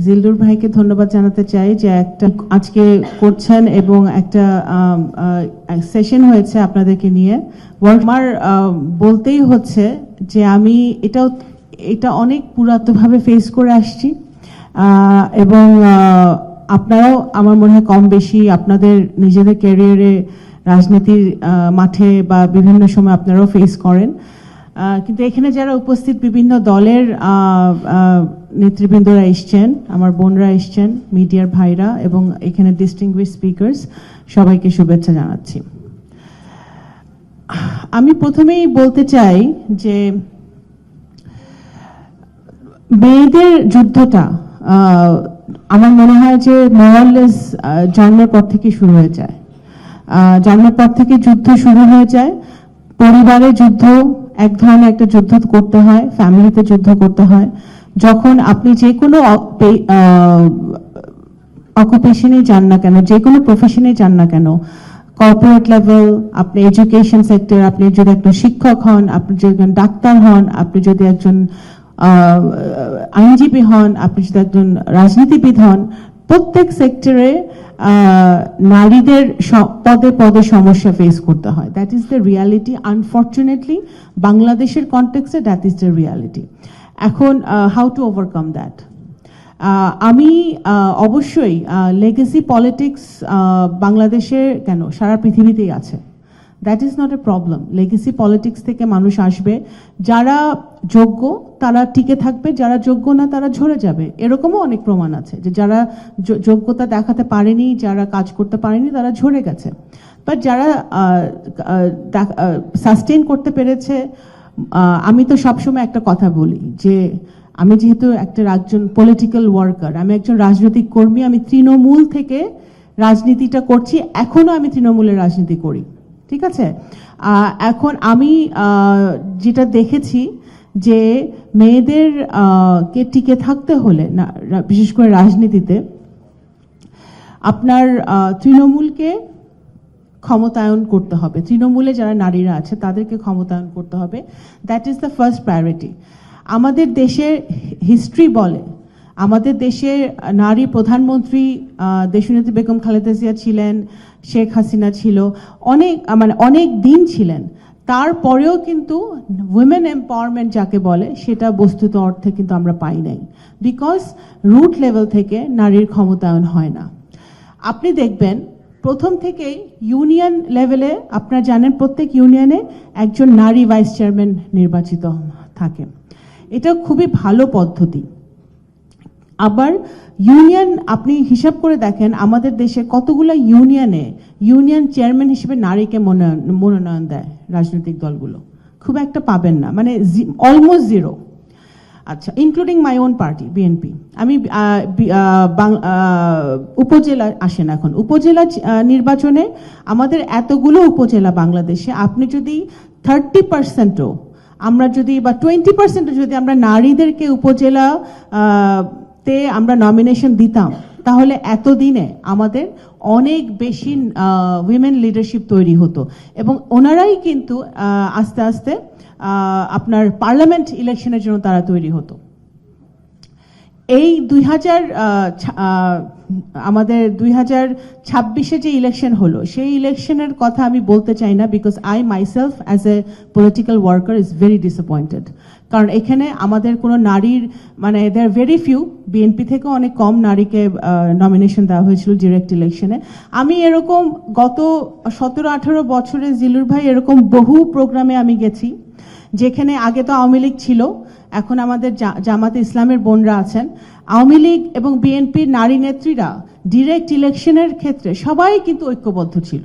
জিল্লুর ভাইকে ধন্যবাদ জানাতে চাই যে একটা আজকে করছেন এবং একটা সেশন হয়েছে আপনাদেরকে নিয়ে। আমার বলতেই হচ্ছে যে আমি এটা অনেক পুরাতনভাবে ফেস করে আসছি এবং আপনারাও আমার মনে হয় কম বেশি আপনাদের নিজেদের ক্যারিয়ারে রাজনীতির মাঠে বা বিভিন্ন সময় আপনারাও ফেস করেন। কিন্তু এখানে যারা উপস্থিত বিভিন্ন দলের নেতৃবৃন্দরা এসছেন, আমার বোনরা এসছেন, মিডিয়ার ভাইরা এবং এখানে ডিস্টিংগুইশ স্পিকার্স, সবাইকে শুভেচ্ছা জানাচ্ছি। আমি প্রথমেই বলতে চাই যে মেয়েদের যুদ্ধটা আমার মনে হয় যে মোরাললেস জন্মের পর থেকে শুরু হয়ে যায়। জন্মের পর থেকে যুদ্ধ শুরু হয়ে যায়। পরিবারে যুদ্ধ এক ধরনের একটা যুদ্ধ করতে হয়, ফ্যামিলিতে যুদ্ধ করতে হয়। যখন আপনি যে কোনো অকুপেশনে যান না কেন, যে কোনো প্রফেশনে যান না কেন, কর্পোরেট লেভেল, আপনি এডুকেশন সেক্টর, আপনি যদি একজন শিক্ষক হন, আপনি যদি একজন ডাক্তার হন, আপনি যদি একজন আইনজীবী হন, আপনি যদি একজন রাজনীতিবিদ হন, প্রত্যেক সেক্টরে নারীদের পদে পদে সমস্যা ফেস করতে হয়। That is the reality. Unfortunately বাংলাদেশের কনটেক্সটে দ্যাট ইজ দ্য রিয়ালিটি। এখন হাউ টু ওভারকাম দ্যাট? আমি অবশ্যই লেগেসি পলিটিক্স বাংলাদেশে কেন সারা পৃথিবীতেই আছে। That is not a problem. Legacy politics থেকে মানুষ আসবে, যারা যোগ্য তারা টিকে থাকবে, যারা যোগ্য না তারা ঝরে যাবে। এরকমও অনেক প্রমাণ আছে যে যারা যোগ্যতা দেখাতে পারেনি, যারা কাজ করতে পারেনি, তারা ঝরে গেছে। বাট যারা সাস্টেইন করতে পেরেছে, আমি তো সবসময় একটা কথা বলি যে আমি যেহেতু একজন পলিটিক্যাল ওয়ার্কার, আমি একজন রাজনৈতিক কর্মী, আমি তৃণমূল থেকে রাজনীতিটা করছি, এখনো আমি তৃণমূলের রাজনীতি করি, ঠিক আছে? এখন আমি যেটা দেখেছি যে মেয়েদের কে টিকে থাকতে হলে না, বিশেষ করে রাজনীতিতে, আপনার তৃণমূলকে ক্ষমতায়ন করতে হবে। তৃণমূলে যারা নারীরা আছে তাদেরকে ক্ষমতায়ন করতে হবে। That is the first priority. আমাদের দেশের হিস্ট্রি বলে, আমাদের দেশে নারী প্রধানমন্ত্রী দেশনেত্রী বেগম খালেদা জিয়া ছিলেন, শেখ হাসিনা ছিল, অনেক দিন ছিলেন। তারপরেও কিন্তু উইমেন এম্পাওয়ারমেন্ট যাকে বলে সেটা বস্তুত অর্থে কিন্তু আমরা পাই নাই, বিকজ রুট লেভেল থেকে নারীর ক্ষমতায়ন হয় না। আপনি দেখবেন প্রথম থেকেই ইউনিয়ন লেভেলে, আপনারা জানেন প্রত্যেক ইউনিয়নে একজন নারী ভাইস চেয়ারম্যান নির্বাচিত থাকে। এটা খুবই ভালো পদ্ধতি। আবার ইউনিয়ন আপনি হিসাব করে দেখেন আমাদের দেশে কতগুলো ইউনিয়ন চেয়ারম্যান হিসেবে নারীকে মনোনয়ন দেয় রাজনৈতিক দলগুলো? খুব একটা পাবেন না, মানে অলমোস্ট জিরো। আচ্ছা, including my own party BNP. আমি উপজেলা আসেন, এখন উপজেলা নির্বাচনে আমাদের এতগুলো উপজেলা বাংলাদেশে, আপনি যদি 30%ও আমরা যদি বা 20% যদি আমরা নারীদেরকে উপজেলা তে আমরা নমিনেশন দিতাম, তাহলে এতদিনে আমাদের অনেক বেশি উইমেন লিডারশিপ তৈরি হতো এবং ওনারাই কিন্তু আস্তে আস্তে আপনার পার্লামেন্ট ইলেকশনের জন্য তারা তৈরি হতো। এই আমাদের 2026-এ যে ইলেকশন হলো, সেই ইলেকশনের কথা আমি বলতে চাই না, because I myself as a political worker is very disappointed. কারণ এখানে আমাদের কোনো নারীর, মানে দেয়ার ভেরি ফিউ, বিএনপি থেকে অনেক কম নারীকে নমিনেশন দেওয়া হয়েছিল ডিরেক্ট ইলেকশনে। আমি এরকম গত 17-18 বছরে জিল্লুর ভাই এরকম বহু প্রোগ্রামে আমি গেছি, যেখানে আগে তো আওয়ামী লীগ ছিল, এখন আমাদের জামাতে ইসলামের বোনরা আছেন। আওয়ামী লীগ এবং বিএনপির নারী নেত্রীরা ডিরেক্ট ইলেকশনের ক্ষেত্রে সবাই কিন্তু ঐক্যবদ্ধ ছিল।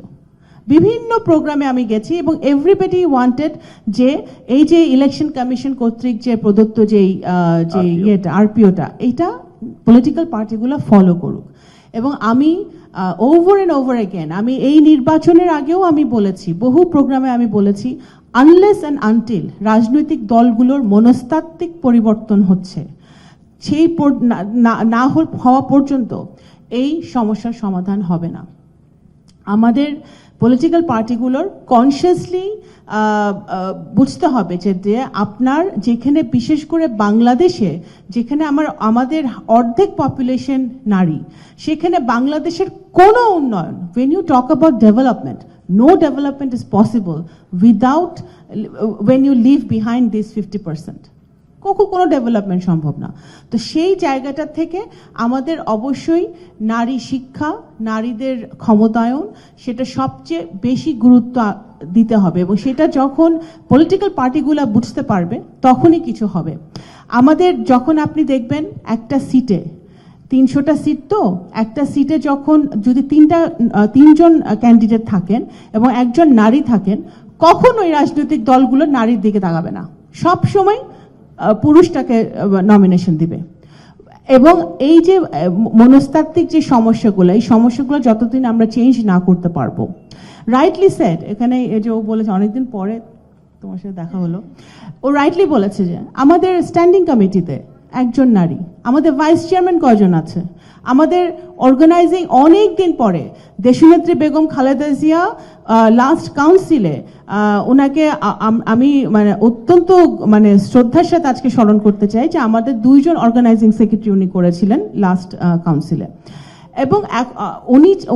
বিভিন্ন প্রোগ্রামে আমি গেছি এবং এভরিবডি ওয়ান্টেড যে এই যে ইলেকশন কমিশন কর্তৃক যে প্রদত্ত যে ইয়েটা আরপিওটা, এইটা পলিটিক্যাল পার্টিগুলো ফলো করুক। এবং আমি ওভার অ্যান্ড ওভার এগেন, আমি এই নির্বাচনের আগেও আমি বলেছি, বহু প্রোগ্রামে আমি বলেছি, আনলেস অ্যান্ড আনটিল রাজনৈতিক দলগুলোর মনস্তাত্ত্বিক পরিবর্তন হচ্ছে, সেই না হওয়া পর্যন্ত এই সমস্যার সমাধান হবে না। আমাদের পলিটিক্যাল পার্টিগুলোর কনসিয়াসলি বুঝতে হবে যে আপনার যেখানে বিশেষ করে বাংলাদেশে যেখানে আমাদের অর্ধেক পপুলেশন নারী, সেখানে বাংলাদেশের কোনো উন্নয়ন, when you talk about development, no development is possible without when you leave behind this 50%. কোনো ডেভেলপমেন্ট সম্ভব না। তো সেই জায়গাটা থেকে আমাদের অবশ্যই নারী শিক্ষা, নারীদের ক্ষমতায়ন, সেটা সবচেয়ে বেশি গুরুত্ব দিতে হবে, এবং সেটা যখন পলিটিক্যাল পার্টিগুলো বুঝতে পারবে তখনই কিছু হবে। আমাদের যখন আপনি দেখবেন একটা সিটে 300টা সিট, তো একটা সিটে যখন যদি তিনজন ক্যান্ডিডেট থাকেন এবং একজন নারী থাকেন, কখনোই রাজনৈতিক দলগুলো নারীর দিকে তাকাবে না, সব সময় পুরুষটাকে নমিনেশন দিবে। এবং এই যে মনস্তাত্ত্বিক যে সমস্যাগুলো, এই সমস্যাগুলো যতদিন আমরা চেঞ্জ না করতে পারবো, রাইটলি সেড, এখানে এই যে ও বলেছে অনেকদিন পরে তোমার সাথে দেখা হলো, ও রাইটলি বলেছে যে আমাদের স্ট্যান্ডিং কমিটিতে একজন নারী, আমাদের ভাইস চেয়ারম্যান কয়জন আছে, আমাদের অর্গানাইজিং অনেক দিন পরে দেশনেত্রী বেগম খালেদা জিয়া লাস্ট কাউন্সিলে ওনাকে আমি মানে অত্যন্ত মানে শ্রদ্ধার সাথে আজকে স্মরণ করতে চাই যে আমাদের 2জন অর্গানাইজিং সেক্রেটারি উনি করেছিলেন লাস্ট কাউন্সিলে, এবং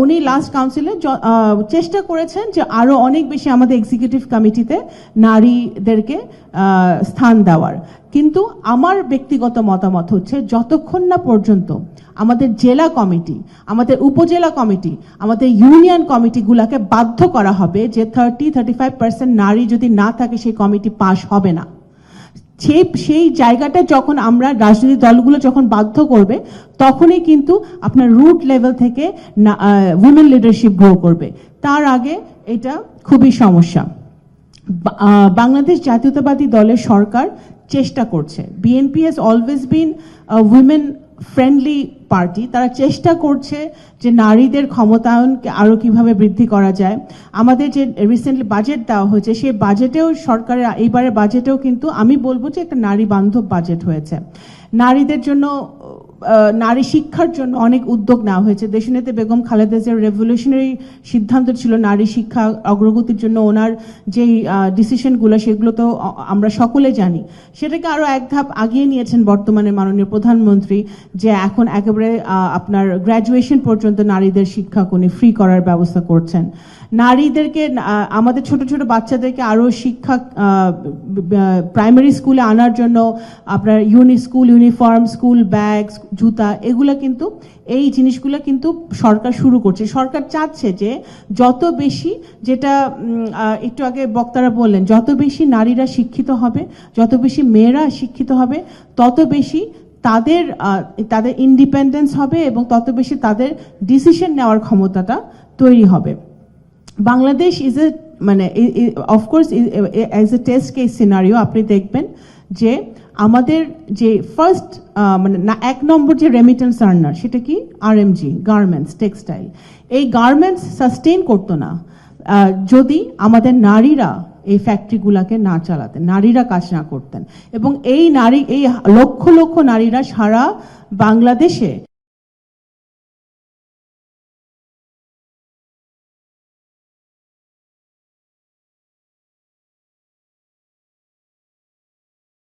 উনি লাস্ট কাউন্সিলে চেষ্টা করেছেন যে আরো অনেক বেশি আমাদের এক্সিকিউটিভ কমিটিতে নারীদেরকে স্থান দেওয়ার। কিন্তু আমার ব্যক্তিগত মতামত হচ্ছে যতক্ষণ না পর্যন্ত আমাদের জেলা কমিটি, আমাদের উপজেলা কমিটি, আমাদের ইউনিয়ন কমিটিগুলোকে বাধ্য করা হবে যে 30-35% নারী যদি না থাকে সেই কমিটি পাস হবে না, সেই জায়গাটা যখন আমরা রাজনৈতিক দলগুলো যখন বাধ্য করবে, তখনই কিন্তু আপনার রুট লেভেল থেকে উইমেন লিডারশিপ গ্রো করবে। তার আগে এটা খুবই সমস্যা। বাংলাদেশ জাতীয়তাবাদী দলের সরকার চেষ্টা করছে, BNP has always been women friendly party, তারা চেষ্টা করছে যে নারীদের ক্ষমতায়নকে আরো কিভাবে বৃদ্ধি করা যায়। আমাদের যে রিসেন্টলি বাজেট দেওয়া হয়েছে, সেই বাজেটেও সরকারের এইবারের বাজেটেও কিন্তু আমি বলবো যে একটা নারী বান্ধব বাজেট হয়েছে। নারীদের জন্য, নারী শিক্ষার জন্য অনেক উদ্যোগ নেওয়া হয়েছে। দেশনেত্রী বেগম খালেদা জিয়ার রেভলিউশনারি সিদ্ধান্ত ছিল নারী শিক্ষা অগ্রগতির জন্য, ওনার যেই ডিসিশনগুলো সেগুলো তো আমরা সকলে জানি। সেটাকে আরো এক ধাপ আগিয়ে নিয়েছেন বর্তমানে মাননীয় প্রধানমন্ত্রী, যে এখন একেবারে আপনার গ্র্যাজুয়েশন পর্যন্ত নারীদের শিক্ষা উনি ফ্রি করার ব্যবস্থা করছেন। নারীদেরকে, আমাদের ছোট ছোট বাচ্চাদেরকে আরো শিক্ষা প্রাইমারি স্কুলে আনার জন্য আপনার স্কুল ইউনিফর্ম, স্কুল ব্যাগ, জুতা, এগুলা কিন্তু এই জিনিসগুলো কিন্তু সরকার শুরু করছে। সরকার চাচ্ছে যে যত বেশি, যেটা একটু আগে বক্তারা বললেন, যত বেশি নারীরা শিক্ষিত হবে, যত বেশি মেয়েরা শিক্ষিত হবে, তত বেশি তাদের ইন্ডিপেন্ডেন্স হবে এবং তত বেশি তাদের ডিসিশন নেওয়ার ক্ষমতাটা তৈরি হবে। বাংলাদেশ ইজ এ মানে of course as a test case scenario. আপনি দেখবেন যে আমাদের যে ফার্স্ট মানে 1 নম্বর যে রেমিটেন্স আর্নার, সেটা কি আরএমজি, গার্মেন্টস, টেক্সটাইল। এই গার্মেন্টস সাস্টেইন করতো না যদি আমাদের নারীরা এই ফ্যাক্টরিগুলোকে না চালাতেন, নারীরা কাজ না করতেন। এবং এই লক্ষ লক্ষ নারীরা সারা বাংলাদেশে